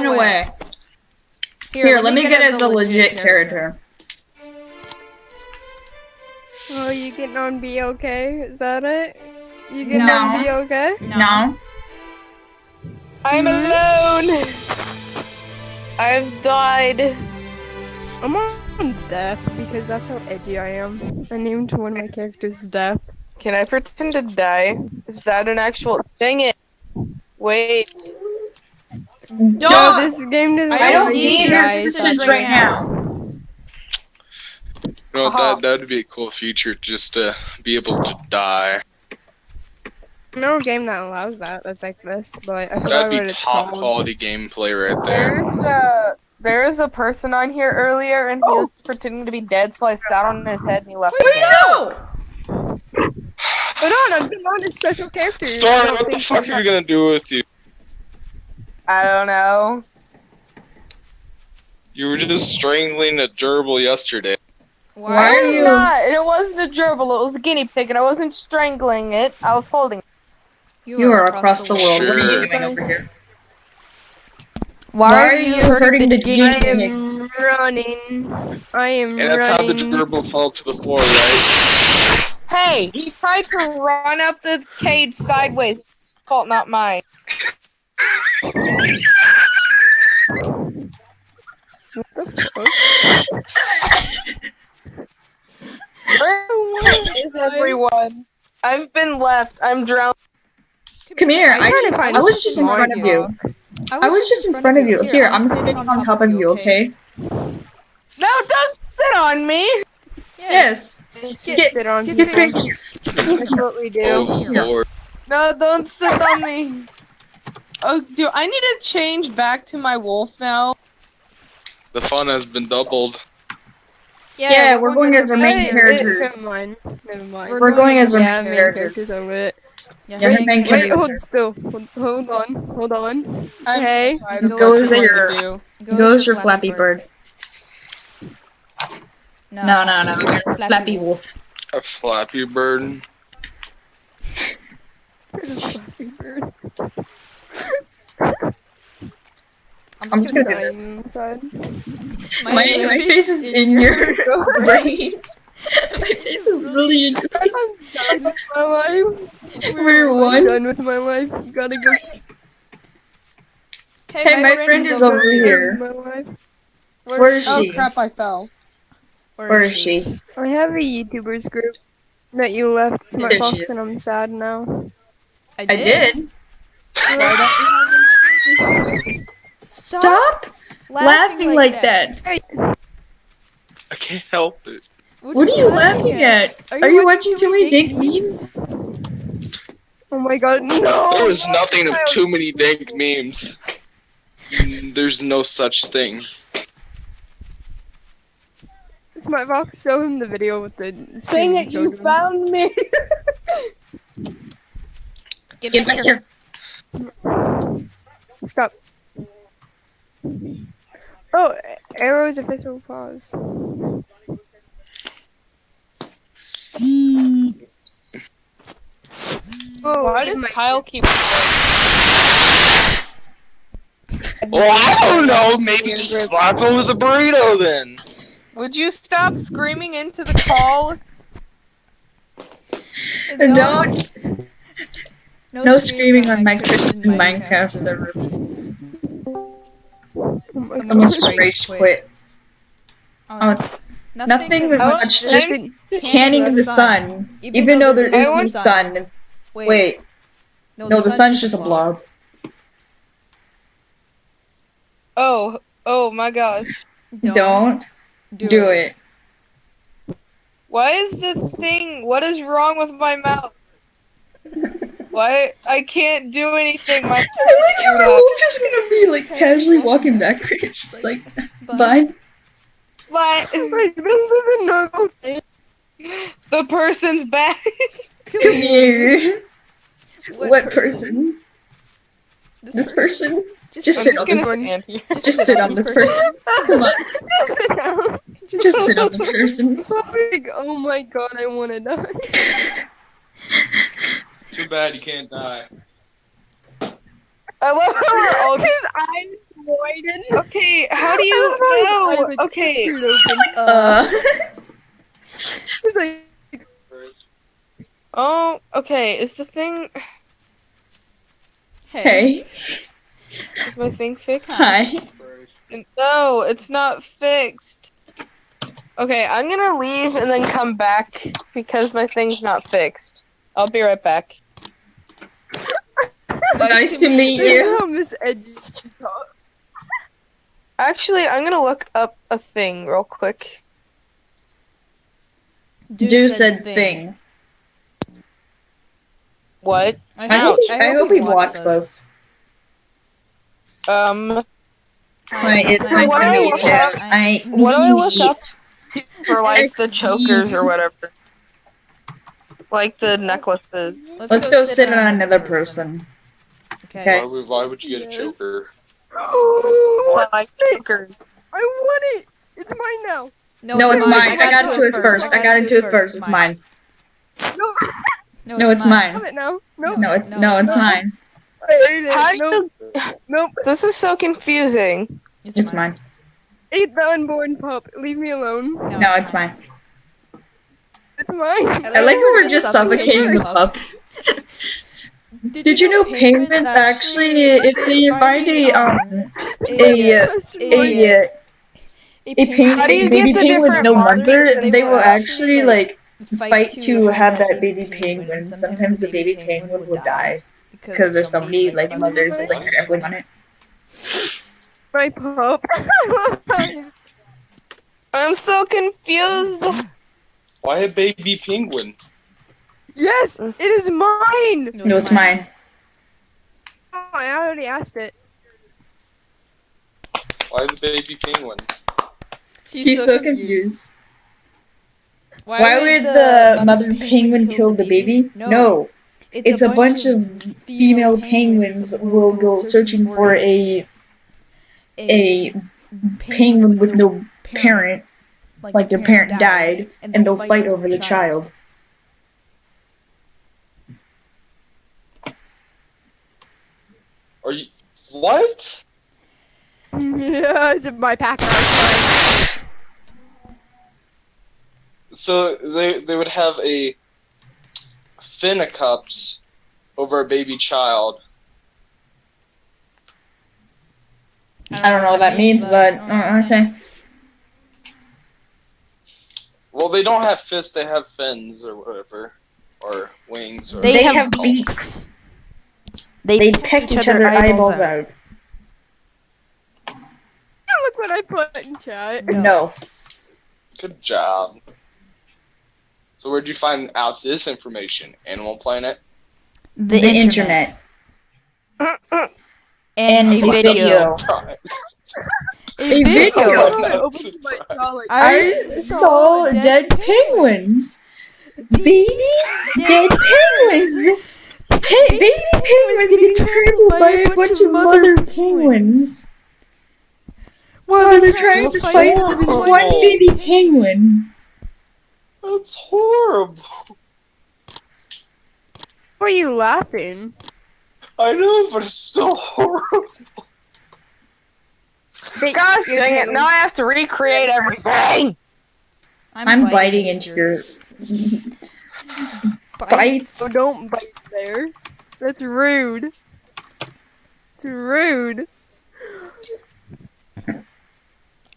away. Here, let me get as a legit character. Oh, you getting on BOK? Is that it? You getting No. on BOK? No. I'm alone. I've died. I'm on Death because that's how edgy I am. I named one of my characters Death. Can I pretend to die? Is that an actual? Dang it! Wait. No, this game doesn't. I don't need your die, assistance so- right now. You know, that would be a cool feature, just to be able to die. No game that allows that. That's like this, but I forgot That'd what be it's top called. quality gameplay right there. There's a person on here earlier, and he was pretending to be dead, so I sat on his head and he left. Where'd he again. go? Hold on, I'm not a special character. I Storm, don't what the think fuck I'm are you gonna do with you? I don't know. You were just strangling a gerbil yesterday. Why I are was you? not, and it wasn't a gerbil. It was a guinea pig, and I wasn't strangling it. I was holding it. You are across the world. What are you Sure. doing over here? Why are you hurting the guinea I pig? am running. I am And that's how the running. gerbil fell to the floor, right? Hey, he tried to run up the cage sideways. It's his fault, not mine. Where is everyone? I've been left. I'm drowned. Come here. I find was just in some front of you. I was just in front of you. Here, I'm sitting on top of you, okay? No, don't sit on me. Yes. Get, sit on Get people. fixed. That's what we do. Oh lord. No, don't sit on me. Oh, do I need to change back to my wolf now? The fun has been doubled. Yeah, we're going as our main characters. Never mind. Never mind. We're going as our Yeah, main main characters characters. over it. Yeah, main Wait, characters. hold still. Hold on. Hold on. Okay. Goes your Flappy Bird. No. Flappy Wolf. A Flappy Bird. I'm just gonna do this. My My face is in your brain. My face is really in your face. I'm done with my life. We're I'm one. done with my life. You gotta go. Hey, my friend is over here. My life. Where is Oh she? crap! I fell. Where is she? I have a YouTubers group that you left, Smart There she Fox, is. and I'm sad now. I I did. Stop laughing like that. I can't help it. What are you laughing at? Are you watching too many dank memes? Oh my god, no! There was nothing of too many dank memes. There's no such thing. Smart Fox, show him the video with the Dang it! You children. found me. Get back here. Stop. Oh, Arrow's official pause. Oh, Why does Kyle keep? Well, I don't know. Maybe just slap him with a burrito then. Would you stop screaming into the call? Don't. No screaming on my Christian Minecraft server, please. Someone just rage quit. Oh, nothing much, just tanning in the sun. Even though there is no sun. Wait, no, the sun's just a blob. Oh my gosh. Don't do it. Why is the thing? What is wrong with my mouth? Why? I can't do anything. My I like how we're all just gonna be like casually walking backwards, just like, bye. What? Like, this is a normal thing. The person's back. Come here. What person? This person? Just sit on this one. Just sit on this person. Come on. Just sit down. Just sit on this person. Oh my god, I wanna die. Too bad you can't die. I love how we're all His eyes avoided. Okay, how do you know? Okay. It's like, Oh, okay. Is the thing? Hey. Is my thing fixed? Hi. No, it's not fixed. Okay, I'm gonna leave and then come back because my thing's not fixed. I'll be right back. Nice to meet you. Miss Edgy. Actually, I'm gonna look up a thing real quick. Do said thing. What? I hope he blocks us. Um, Hi, it's So nice what to do I meet look you. up? I What do I look meet. up? for like the XD. chokers or whatever. Like the necklaces. Let's go sit on another person. Okay. Why would you get a choker? So I like chokers. I want it. It's mine now. No, it's mine. I got into it first. I got into it first. It's mine. No, No, it's I mine. have it now. Nope. No, it's mine. I ate it. How do Nope. Nope. This is so confusing. It's mine. Ate the unborn pup. Leave me alone. No, it's mine. It's mine. I like how we're just suffocating the pup. Did you know penguins actually, if they find How do you baby get the penguin with different no mothers? mother, they will actually like fight to have that baby penguin. Sometimes the baby penguin will die because there's so many like mothers like trampling on it. My pup. I'm so confused. Why a baby penguin? Yes, it is mine. No, it's mine. Oh, I already asked it. Why the baby penguin? She's so confused. Why would the mother penguin kill the baby? No. It's a bunch of female penguins will go searching for a penguin with no parent, like their parent died, and they'll fight over the child. Are you what? Yeah, it's in my pack now. It's fine. So they would have a Finnicups over a baby child. I don't know what that means, but okay. Well, they don't have fists; they have fins or whatever, or wings. Or They have beaks. They peck each other eyeballs out. Look what I put in chat. No. Good job. So where'd you find out this information? Animal Planet? The internet. And a video. Surprise. A video. I opened my jaw like, I saw dead penguins. Baby dead penguins. Baby penguins getting trampled by a bunch of mother penguins. While they're trying to fight this one baby penguin. That's horrible. why are you laughing? I know, but it's still horrible. Gosh dang it, now I have to recreate everything! I'm biting into your bites. Oh, don't bite there. That's rude. It's rude.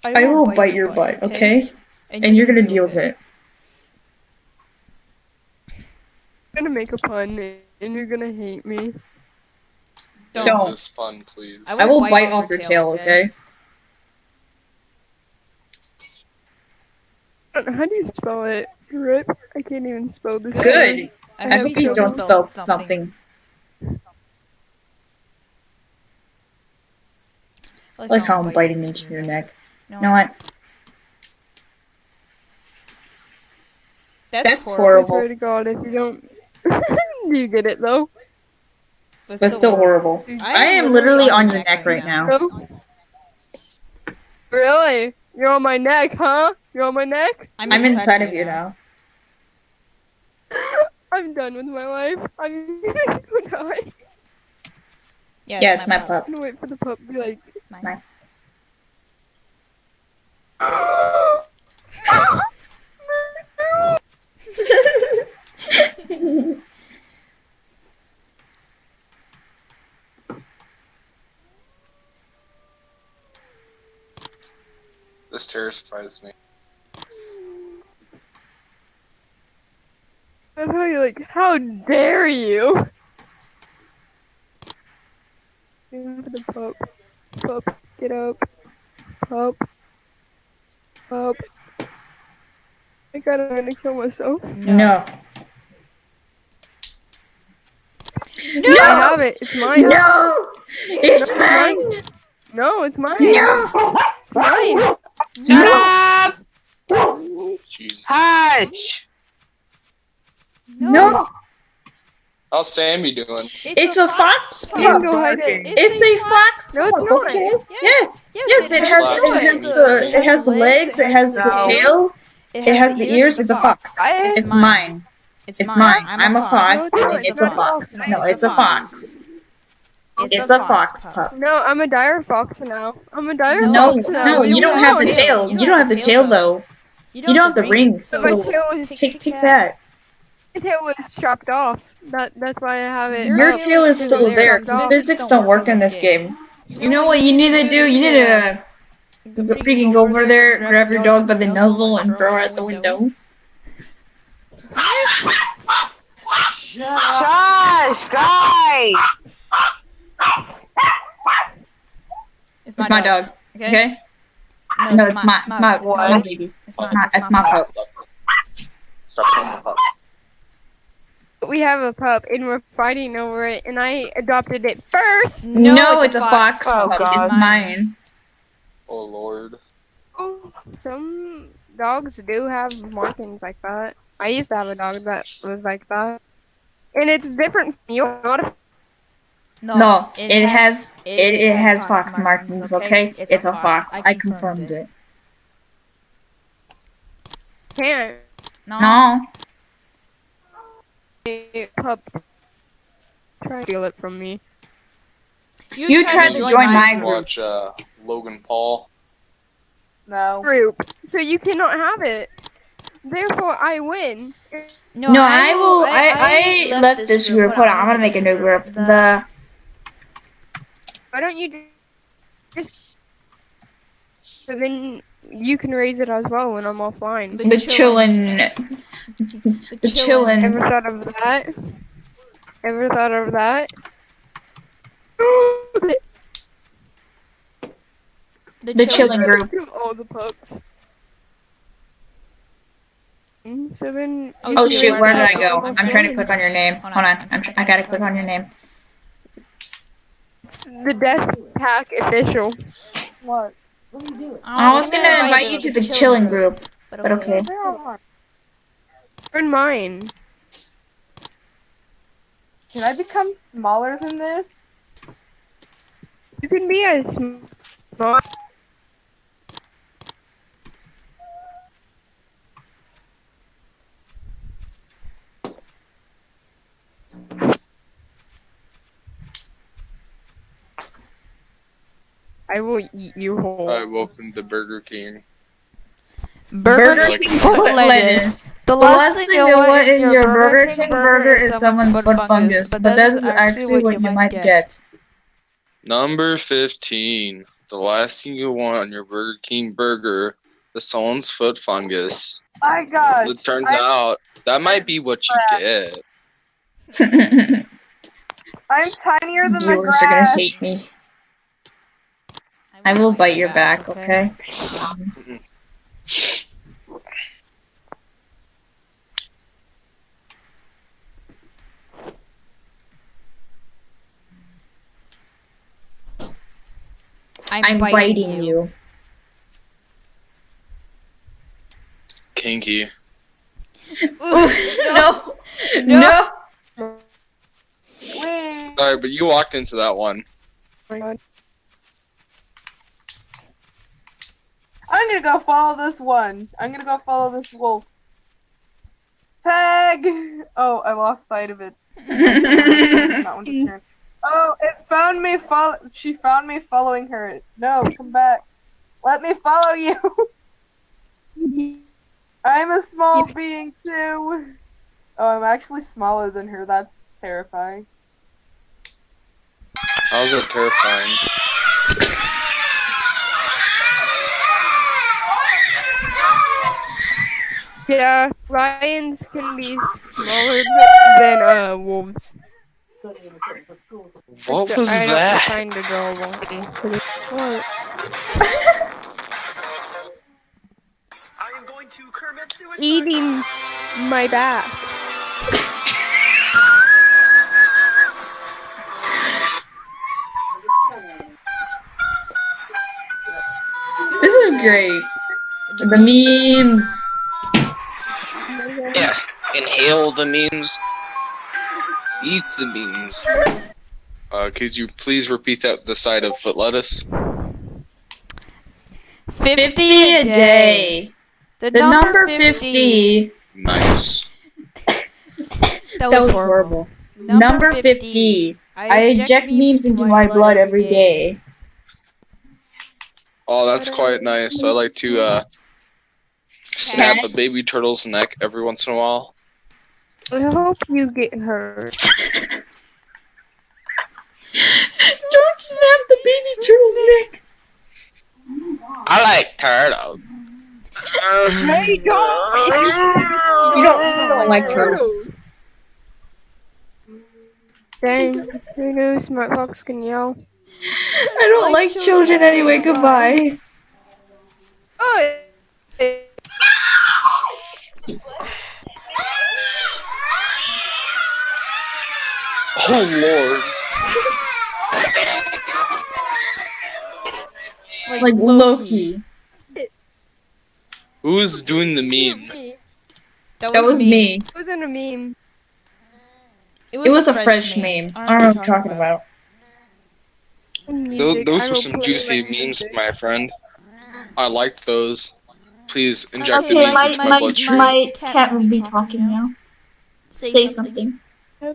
I will bite your butt, okay? And you're gonna deal with it. I'm gonna make a pun and you're gonna hate me. Don't. This fun, please. I will bite off your tail, okay? How do you spell it? Rip? I can't even spell this. Good. I I hope you don't spell something. I like how I'm biting into your neck. You know what? That's I horrible. swear to God, if you don't... Do you get it, though? That's so horrible. I am literally on your neck right now. No? Really? You're on my neck, huh? You're on my neck? I'm inside of you now. I'm done with my life. I'm gonna go die. Yeah, it's my pup. I'm gonna wait for the pup to be like, Mine. This terrifies me. That's how you're like, how dare you? Aim for the pup. Pup, get up. Pup. Pup. I think I'm gonna kill myself. No. I have it. It's mine. No! It's mine! No, it's mine. No! It's mine. Shut up! Jeez. Hush! No! How's Sammy doing? It's a fox You can pup! go hide it. It's a fox No, it's pup, not. okay? Yes. Yes, it has the legs, it has the No. tail, it has the ears, it's a fox. It's mine. It's mine. I'm a fox. No, it's It's a not. fox. No, it's a fox. It's a fox pup. No, I'm a dire fox now. I'm a dire No, fox now. no, you don't have the tail. tail. You don't have the tail though. You don't have the ring. So my So tail was take that. my tail was chopped off. That's why I have it. Your tail is still there because physics don't work in this game. You know what you need to do? You need to freaking go over there, grab your dog by the nuzzle, and throw her out the window. Shush, guys! It's It's my dog. Okay? No, it's my baby. It's my pup. Stop playing the pup. We have a pup and we're fighting over it, and I adopted it first. No, it's a fox Oh, pup. God. It's mine. Oh lord. Oh, some dogs do have markings like that. I used to have a dog that was like that, and it's different from yours. No, it has fox markings. Okay, it's a fox. I confirmed it. Can't. No. Pup. Try to steal it from me. You tried to join my group. Watch Logan Paul. No. Group. So you cannot have it. Therefore, I win. No, I left this group. Hold on, I'm gonna make a new group. Why don't you just? So then you can raise it as well when I'm offline. The chillin'. The chillin'. Ever thought of that? Ever thought of that? The chillin' group. All the pups. So then. Oh shoot, where did I go? I'm trying to click on your name. Hold on, I gotta click on your name. It's the Death Pack official. What? I was gonna invite you to the chillin' group, but okay. Earn mine. Can I become smaller than this? You can be as small. I will eat you whole. Alright, welcome to Burger King. Burger King foot lettuce. The last thing you want in your Burger King burger is someone's foot fungus, but that is actually what you might get. Number 15. The last thing you want on your Burger King burger is someone's foot fungus. My God. It turns out that might be what you get. I'm tinier than the Viewers grass. are gonna hate me. I will bite your back, okay? I'm biting you. Kinky. No! No! Sorry, but you walked into that one. Oh my God. I'm gonna go follow this one. I'm gonna go follow this wolf. Tag! Oh, I lost sight of it. That one took turn. Oh, it found me. She found me following her. No, come back. Let me follow you. I'm a small being too. Oh, I'm actually smaller than her. That's terrifying. How's that terrifying? Yeah, lions can be smaller than wolves. What was I that? don't find adorable. What? I am going to commit suicide. Eating my back. This is great. The memes. Yeah. Inhale the memes. Eat the memes. Could you please repeat that the side of foot lettuce? 50 a day. The number 50. Nice. That That was horrible. Number 50. I inject memes into my blood every day. Oh, that's quite nice. I like to snap a baby turtle's neck every once in a while. I hope you get hurt. Don't snap the baby turtle's neck. I like turtles. No, you don't. You don't like turtles. Dang, who knew Smartbox can yell? I don't like children anyway. Goodbye. Oh, Oh lord. Like Loki. Who's doing the meme? That was me. It wasn't a meme. It was a fresh meme. I don't know what you're talking about. Those were some juicy memes, my friend. I liked those. Please inject the memes into my bloodstream. my cat will be talking now. Say something. I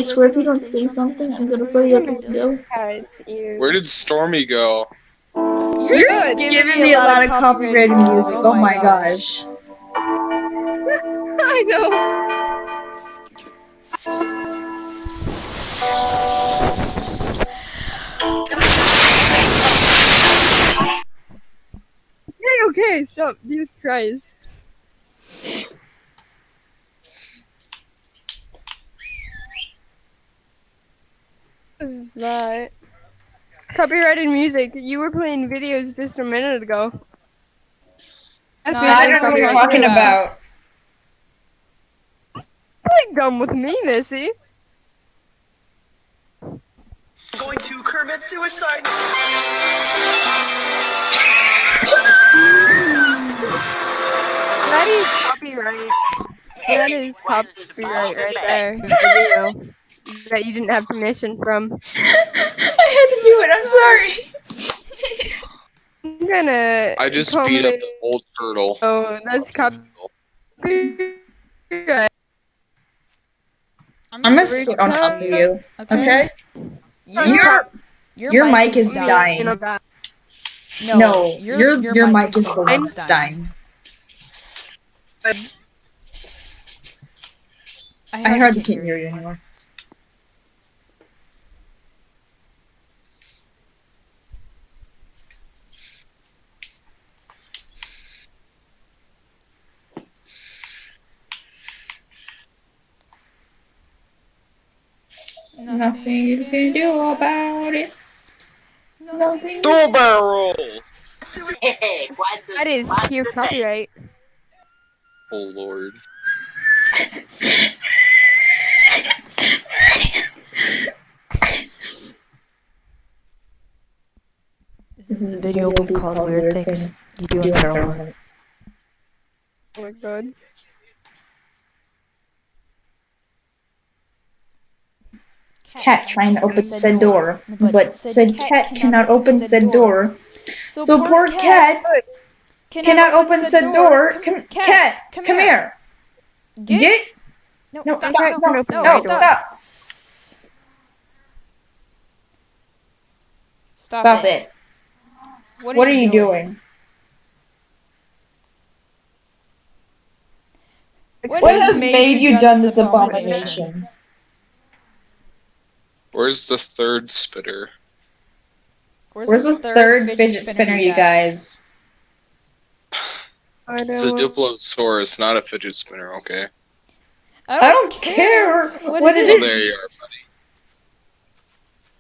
swear if you don't say something, I'm gonna put you up in jail. Where did Stormy go? You're just giving me a lot of copyrighted music. Oh my gosh. I know. Okay, stop. Jesus Christ. What is that? Copyrighted music. You were playing videos just a minute ago. I don't know what you're talking about. Play dumb with me, Missy. I'm going to commit suicide. That is copyright. That is copyright right there. The video that you didn't have permission from. I had to do it. I'm sorry. I'm gonna. I just beat up the old turtle. Oh, that's copyright. I'm gonna sit on top of you. Okay? Your mic is dying. No, your mic is the one that's dying. I hardly can't hear you anymore. Nothing you can do about it. Nothing. Double barrel! That is pure copyright. Oh lord. This is a video will be called Weird Things You Do in Parallel. Oh my god. Cat trying to open said door, but said cat cannot open said door. So poor cat cannot open said door. Cat, come here. Get. No, stop. No, stop. Stop it. What are you doing? What has made you done this abomination? Where's the third spitter? Where's the third fidget spinner, you guys? I It's a don't. Diplosaurus, not a fidget spinner, okay? I don't care what it Well, there you is. are, buddy.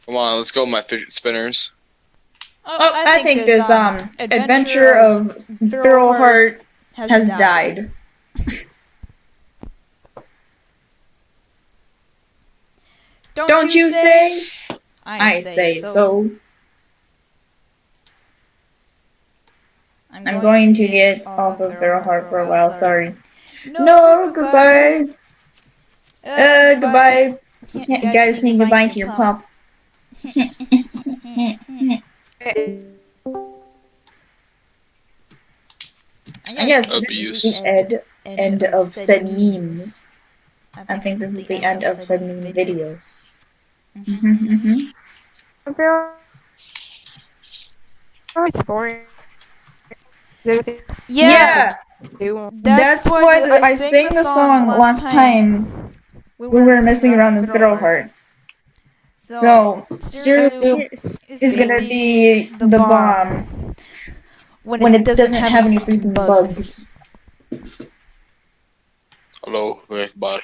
Come on, let's go, my fidget spinners. Oh, I think this adventure of Feral Heart has died. Don't you say? I say so. I'm going to get off of Feral Heart for a while, sorry. No, goodbye. Goodbye. Guys need goodbye to your pop. I guess this is the end of said memes. I think this is the end of said meme video. I feel. Oh, it's boring. Yeah, Do. that's why I sang the song last time we were messing around in Feral Heart. So, seriously, is gonna be the bomb when it doesn't have any freaking bugs. Hello, Ekbar.